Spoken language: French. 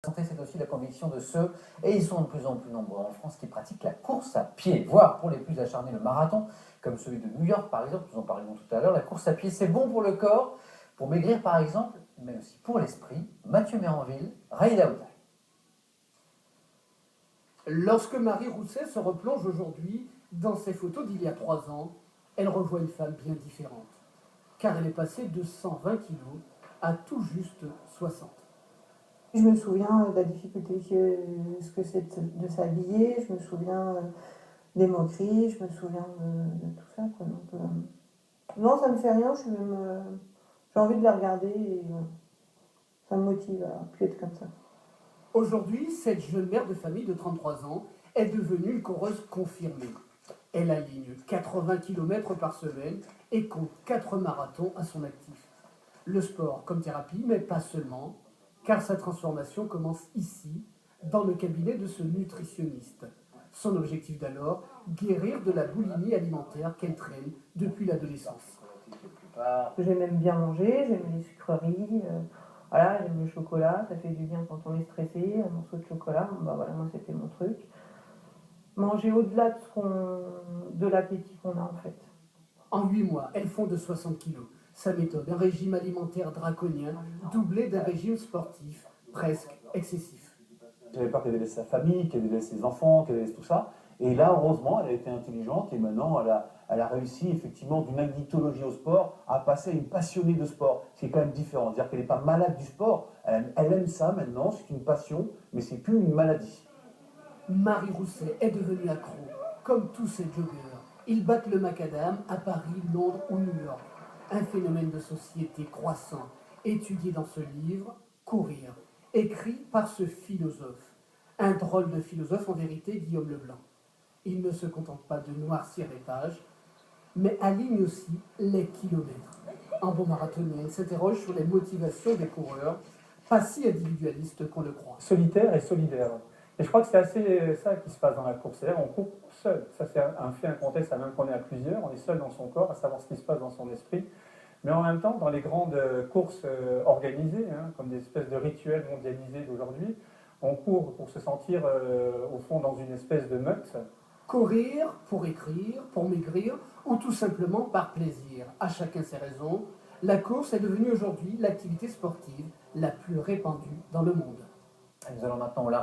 santé, c'est aussi la conviction de ceux, et ils sont de plus en plus nombreux en France, qui pratiquent la course à pied, voire pour les plus acharnés le marathon, comme celui de New York par exemple, nous en parlions tout à l'heure. La course à pied, c'est bon pour le corps, pour maigrir par exemple, mais aussi pour l'esprit. Mathieu Méranville, Raïda Outaï. Lorsque Marie Rousset se replonge aujourd'hui dans ses photos d'il y a 3 ans, elle revoit une femme bien différente, car elle est passée de 120 kilos à tout juste 60. Je me souviens de la difficulté ce que c'est de s'habiller, je me souviens des moqueries, je me souviens de tout ça, quoi. Donc, non, ça me fait rien, j'ai envie de la regarder et ça me motive à plus être comme ça. Aujourd'hui, cette jeune mère de famille de 33 ans est devenue une coureuse confirmée. Elle aligne 80 km par semaine et compte 4 marathons à son actif. Le sport comme thérapie, mais pas seulement, car sa transformation commence ici, dans le cabinet de ce nutritionniste. Son objectif d'alors, guérir de la boulimie alimentaire qu'elle traîne depuis l'adolescence. J'aime bien manger, j'aime les sucreries, voilà, j'aime le chocolat, ça fait du bien quand on est stressé, un morceau de chocolat, bah voilà, moi c'était mon truc. Manger au-delà de l'appétit qu'on a en fait. En 8 mois, elle fond de 60 kilos. Sa méthode, un régime alimentaire draconien, doublé d'un régime sportif presque excessif. J'avais peur qu'elle délaisse sa famille, qu'elle délaisse ses enfants, qu'elle délaisse tout ça. Et là, heureusement, elle a été intelligente et maintenant, elle a réussi effectivement d'une addictologie au sport à passer à une passionnée de sport. Ce qui est quand même différent. C'est-à-dire qu'elle n'est pas malade du sport. Elle aime ça maintenant, c'est une passion, mais c'est plus une maladie. Marie Rousset est devenue accro, comme tous ces joggeurs. Ils battent le macadam à Paris, Londres ou New York. Un phénomène de société croissant, étudié dans ce livre, Courir, écrit par ce philosophe. Un drôle de philosophe en vérité, Guillaume Leblanc. Il ne se contente pas de noircir les pages, mais aligne aussi les kilomètres. Un bon marathonien, il s'interroge sur les motivations des coureurs, pas si individualistes qu'on le croit. Solitaire et solidaire. Et je crois que c'est assez ça qui se passe dans la course. C'est-à-dire on court seul. Ça c'est un fait, un contexte, même qu'on est à plusieurs, on est seul dans son corps, à savoir ce qui se passe dans son esprit. Mais en même temps, dans les grandes courses organisées, comme des espèces de rituels mondialisés d'aujourd'hui, on court pour se sentir au fond dans une espèce de meute. Courir pour écrire, pour maigrir, ou tout simplement par plaisir. À chacun ses raisons. La course est devenue aujourd'hui l'activité sportive la plus répandue dans le monde. Nous allons maintenant